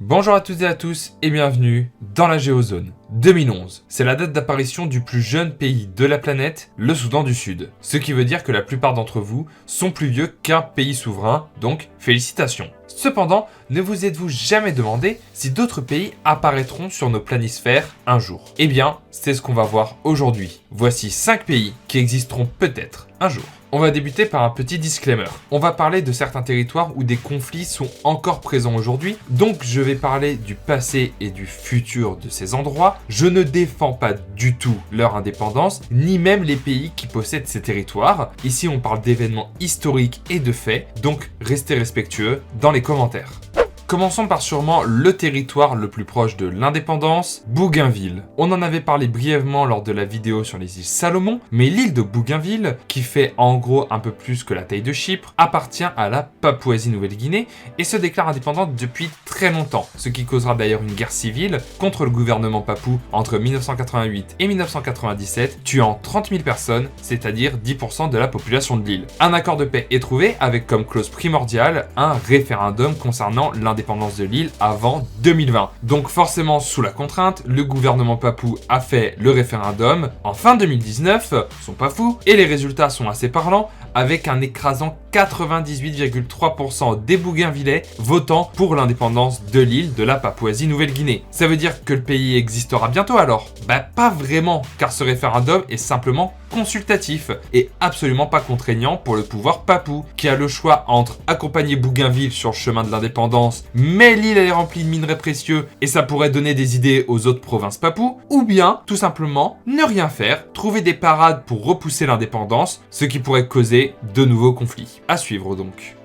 Bonjour à toutes et à tous et bienvenue dans la Géozone. 2011, c'est la date d'apparition du plus jeune pays de la planète, le Soudan du Sud. Ce qui veut dire que la plupart d'entre vous sont plus vieux qu'un pays souverain, donc félicitations. Cependant, ne vous êtes-vous jamais demandé si d'autres pays apparaîtront sur nos planisphères un jour? Eh bien, c'est ce qu'on va voir aujourd'hui. Voici 5 pays qui existeront peut-être un jour. On va débuter par un petit disclaimer. On va parler de certains territoires où des conflits sont encore présents aujourd'hui, donc je vais parler du passé et du futur de ces endroits. Je ne défends pas du tout leur indépendance, ni même les pays qui possèdent ces territoires. Ici, on parle d'événements historiques et de faits, donc restez respectueux dans les commentaires. Commençons par sûrement le territoire le plus proche de l'indépendance, Bougainville. On en avait parlé brièvement lors de la vidéo sur les îles Salomon, mais l'île de Bougainville, qui fait en gros un peu plus que la taille de Chypre, appartient à la Papouasie-Nouvelle-Guinée et se déclare indépendante depuis très longtemps, ce qui causera d'ailleurs une guerre civile contre le gouvernement papou entre 1988 et 1997, tuant 30 000 personnes, c'est-à-dire 10% de la population de l'île. Un accord de paix est trouvé avec comme clause primordiale un référendum concernant l'indépendance de l'île avant 2020. Donc forcément sous la contrainte, le gouvernement papou a fait le référendum en fin 2019, ils sont pas fous, et les résultats sont assez parlants, avec un écrasant 98,3% des Bougainvillais votant pour l'indépendance de l'île de la Papouasie-Nouvelle-Guinée. Ça veut dire que le pays existera bientôt alors? Pas vraiment, car ce référendum est simplement consultatif et absolument pas contraignant pour le pouvoir papou, qui a le choix entre accompagner Bougainville sur le chemin de l'indépendance, mais l'île elle est remplie de minerais précieux et ça pourrait donner des idées aux autres provinces papou, ou bien tout simplement ne rien faire, trouver des parades pour repousser l'indépendance, ce qui pourrait causer de nouveaux conflits. À suivre donc.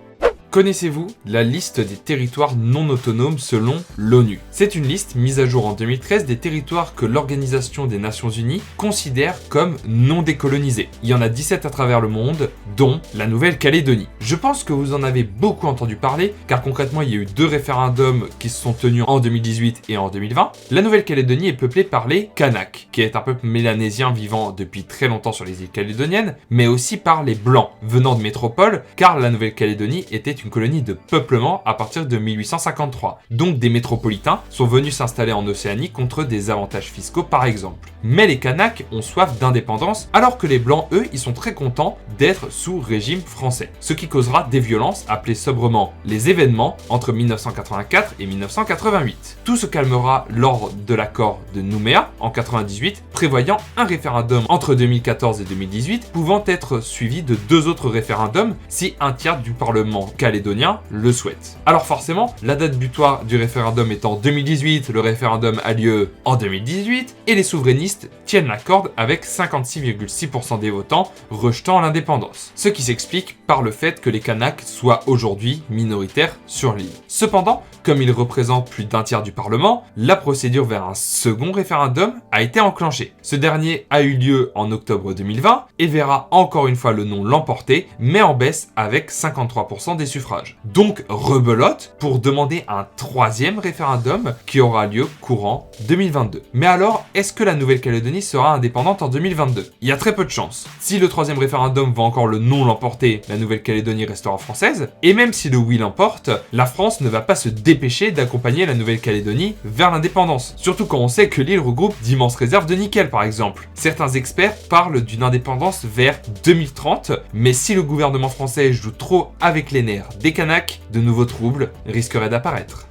Connaissez-vous la liste des territoires non autonomes selon l'ONU? C'est une liste mise à jour en 2013 des territoires que l'Organisation des Nations Unies considère comme non décolonisés. Il y en a 17 à travers le monde, dont la Nouvelle-Calédonie. Je pense que vous en avez beaucoup entendu parler, car concrètement il y a eu 2 référendums qui se sont tenus en 2018 et en 2020. La Nouvelle-Calédonie est peuplée par les Kanaks, qui est un peuple mélanésien vivant depuis très longtemps sur les îles calédoniennes, mais aussi par les Blancs, venant de métropoles, car la Nouvelle-Calédonie était une colonie de peuplement à partir de 1853. Donc des métropolitains sont venus s'installer en Océanie contre des avantages fiscaux par exemple. Mais les Kanaks ont soif d'indépendance, alors que les Blancs, eux, ils sont très contents d'être sous régime français. Ce qui causera des violences appelées sobrement les événements entre 1984 et 1988. Tout se calmera lors de l'accord de Nouméa en 98, prévoyant un référendum entre 2014 et 2018, pouvant être suivi de 2 autres référendums si un tiers du Parlement calédonien le souhaite. Alors forcément, la date butoir du référendum étant 2018, le référendum a lieu en 2018 et les souverainistes tiennent la corde avec 56,6% des votants rejetant l'indépendance. Ce qui s'explique par le fait que les Kanaks soient aujourd'hui minoritaires sur l'île. Cependant, comme ils représentent plus d'un tiers du Parlement, la procédure vers un second référendum a été enclenchée. Ce dernier a eu lieu en octobre 2020 et verra encore une fois le non l'emporter, mais en baisse avec 53% des suffrages. Donc rebelote pour demander un 3e référendum qui aura lieu courant 2022. Mais alors, est-ce que la Nouvelle-Calédonie sera indépendante en 2022? Il y a très peu de chances. Si le 3e référendum va encore le non l'emporter, la Nouvelle-Calédonie restera française, et même si le oui l'emporte, la France ne va pas se dépêcher d'accompagner la Nouvelle-Calédonie vers l'indépendance. Surtout quand on sait que l'île regroupe d'immenses réserves de nickel par exemple. Certains experts parlent d'une indépendance vers 2030, mais si le gouvernement français joue trop avec les nerfs des Kanaks, de nouveaux troubles risqueraient d'apparaître.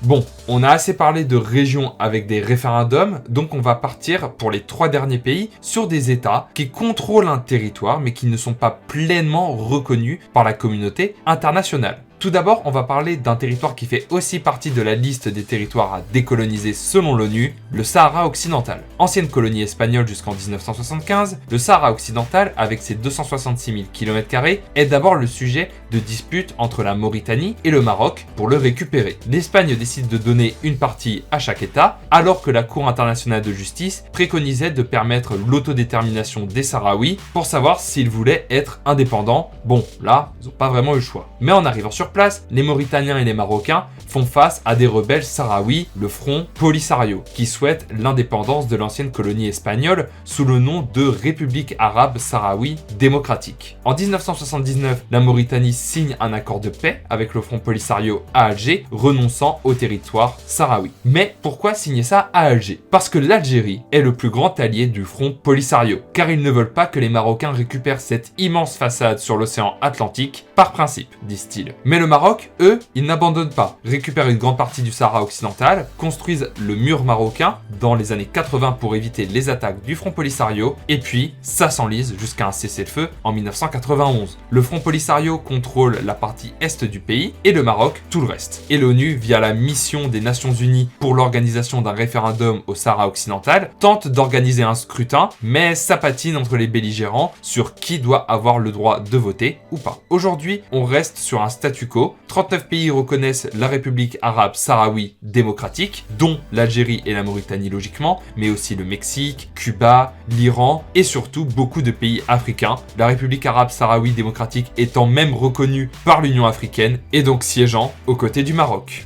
Bon, on a assez parlé de régions avec des référendums, donc on va partir pour les 3 derniers pays sur des États qui contrôlent un territoire mais qui ne sont pas pleinement reconnus par la communauté internationale. Tout d'abord, on va parler d'un territoire qui fait aussi partie de la liste des territoires à décoloniser selon l'ONU, le Sahara occidental. Ancienne colonie espagnole jusqu'en 1975, le Sahara occidental, avec ses 266 000 km², est d'abord le sujet de disputes entre la Mauritanie et le Maroc pour le récupérer. L'Espagne décide de donner une partie à chaque État, alors que la Cour internationale de justice préconisait de permettre l'autodétermination des Sahraouis pour savoir s'ils voulaient être indépendants. Bon, là, ils n'ont pas vraiment eu le choix. Mais en arrivant sur place, les Mauritaniens et les Marocains font face à des rebelles sahraouis, le Front Polisario, qui souhaitent l'indépendance de l'ancienne colonie espagnole sous le nom de République arabe sahraoui démocratique. En 1979, la Mauritanie signe un accord de paix avec le Front Polisario à Alger, renonçant au territoire sahraoui. Mais pourquoi signer ça à Alger? Parce que l'Algérie est le plus grand allié du Front Polisario, car ils ne veulent pas que les Marocains récupèrent cette immense façade sur l'océan Atlantique, par principe, disent-ils. Mais le Maroc, eux, ils n'abandonnent pas, récupèrent une grande partie du Sahara occidental, construisent le mur marocain dans les années 80 pour éviter les attaques du Front Polisario, et puis ça s'enlise jusqu'à un cessez-le-feu en 1991. Le Front Polisario contrôle la partie est du pays et le Maroc tout le reste. Et l'ONU, via la mission des Nations Unies pour l'organisation d'un référendum au Sahara occidental, tente d'organiser un scrutin, mais ça patine entre les belligérants sur qui doit avoir le droit de voter ou pas. Aujourd'hui, on reste sur un statu quo. 39 pays reconnaissent la République arabe sahraoui démocratique, dont l'Algérie et la Mauritanie logiquement, mais aussi le Mexique, Cuba, l'Iran et surtout beaucoup de pays africains. La République arabe sahraoui démocratique étant même reconnue par l'Union africaine et donc siégeant aux côtés du Maroc.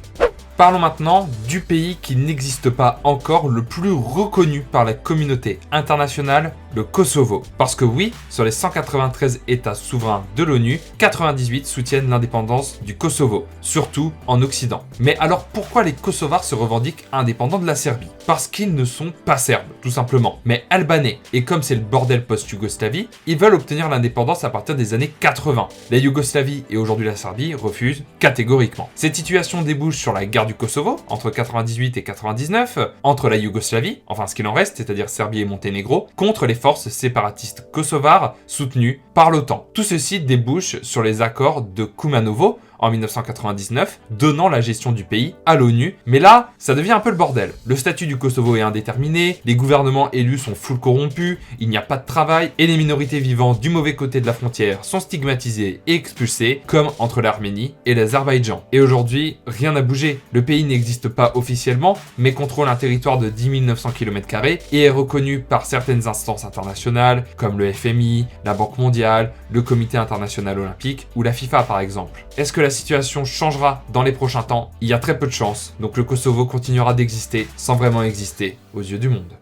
Parlons maintenant du pays qui n'existe pas encore, le plus reconnu par la communauté internationale, le Kosovo. Parce que oui, sur les 193 États souverains de l'ONU, 98 soutiennent l'indépendance du Kosovo, surtout en Occident. Mais alors pourquoi les Kosovars se revendiquent indépendants de la Serbie? Parce qu'ils ne sont pas serbes, tout simplement, mais albanais. Et comme c'est le bordel post-Yougoslavie, ils veulent obtenir l'indépendance à partir des années 80. La Yougoslavie et aujourd'hui la Serbie refusent catégoriquement. Cette situation débouche sur la guerre du Kosovo, entre 98 et 99, entre la Yougoslavie, enfin ce qu'il en reste, c'est-à-dire Serbie et Monténégro, contre les forces séparatistes kosovares soutenues par l'OTAN. Tout ceci débouche sur les accords de Kumanovo, en 1999, donnant la gestion du pays à l'ONU. Mais là, ça devient un peu le bordel. Le statut du Kosovo est indéterminé, les gouvernements élus sont full corrompus, il n'y a pas de travail, et les minorités vivant du mauvais côté de la frontière sont stigmatisées et expulsées, comme entre l'Arménie et l'Azerbaïdjan. Et aujourd'hui, rien n'a bougé. Le pays n'existe pas officiellement, mais contrôle un territoire de 10 900 km² et est reconnu par certaines instances internationales, comme le FMI, la Banque mondiale, le Comité international olympique ou la FIFA par exemple. Est-ce que la situation changera dans les prochains temps? Il y a très peu de chances, donc le Kosovo continuera d'exister sans vraiment exister aux yeux du monde.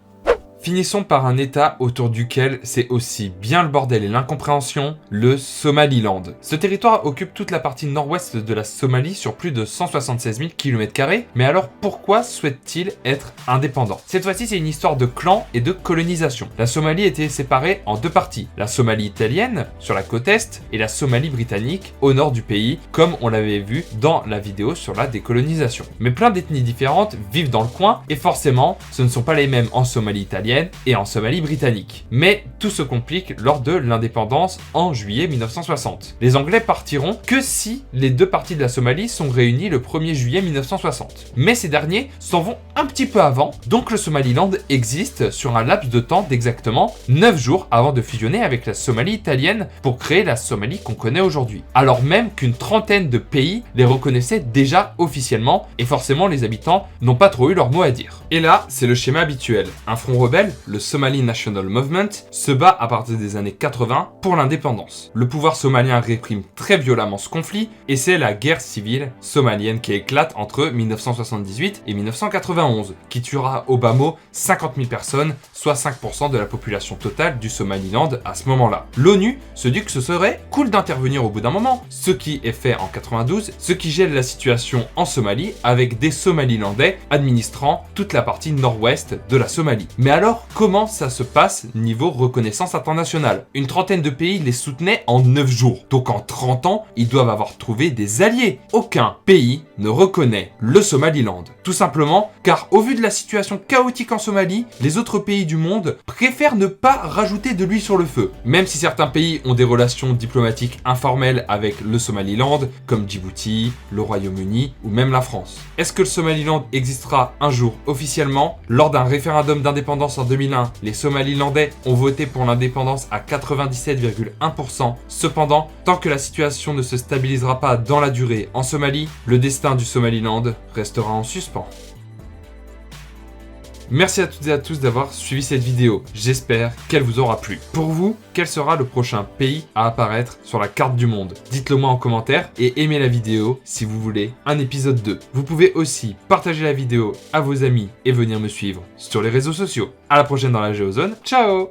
Finissons par un état autour duquel c'est aussi bien le bordel et l'incompréhension, le Somaliland. Ce territoire occupe toute la partie nord-ouest de la Somalie sur plus de 176 000 km², mais alors pourquoi souhaite-t-il être indépendant? Cette fois-ci c'est une histoire de clans et de colonisation. La Somalie était séparée en deux parties, la Somalie italienne sur la côte est et la Somalie britannique au nord du pays, comme on l'avait vu dans la vidéo sur la décolonisation. Mais plein d'ethnies différentes vivent dans le coin et forcément ce ne sont pas les mêmes en Somalie italienne et en Somalie britannique. Mais tout se complique lors de l'indépendance en juillet 1960. Les Anglais partiront que si les deux parties de la Somalie sont réunies le 1er juillet 1960. Mais ces derniers s'en vont un petit peu avant, donc le Somaliland existe sur un laps de temps d'exactement 9 jours avant de fusionner avec la Somalie italienne pour créer la Somalie qu'on connaît aujourd'hui. Alors même qu'une trentaine de pays les reconnaissaient déjà officiellement et forcément les habitants n'ont pas trop eu leur mot à dire. Et là, c'est le schéma habituel. Un front rebelle, le Somali National Movement, se bat à partir des années 80 pour l'indépendance. Le pouvoir somalien réprime très violemment ce conflit et c'est la guerre civile somalienne qui éclate entre 1978 et 1991, qui tuera au bas mot 50 000 personnes, soit 5% de la population totale du Somaliland à ce moment-là. L'ONU se dit que ce serait cool d'intervenir au bout d'un moment, ce qui est fait en 92, ce qui gèle la situation en Somalie avec des Somalilandais administrant toute la partie nord-ouest de la Somalie. Mais alors, comment ça se passe niveau reconnaissance internationale? Une trentaine de pays les soutenaient en 9 jours. Donc en 30 ans, ils doivent avoir trouvé des alliés. Aucun pays ne reconnaît le Somaliland. Tout simplement car au vu de la situation chaotique en Somalie, les autres pays du monde préfèrent ne pas rajouter de l'huile sur le feu. Même si certains pays ont des relations diplomatiques informelles avec le Somaliland, comme Djibouti, le Royaume-Uni ou même la France. Est-ce que le Somaliland existera un jour officiellement? Lors d'un référendum d'indépendance en 2001, les Somalilandais ont voté pour l'indépendance à 97,1%. Cependant, tant que la situation ne se stabilisera pas dans la durée en Somalie, le destin du Somaliland restera en suspens. Merci à toutes et à tous d'avoir suivi cette vidéo. J'espère qu'elle vous aura plu. Pour vous, quel sera le prochain pays à apparaître sur la carte du monde? Dites-le moi en commentaire et aimez la vidéo si vous voulez un épisode 2. Vous pouvez aussi partager la vidéo à vos amis et venir me suivre sur les réseaux sociaux. À la prochaine dans la Géozone. Ciao!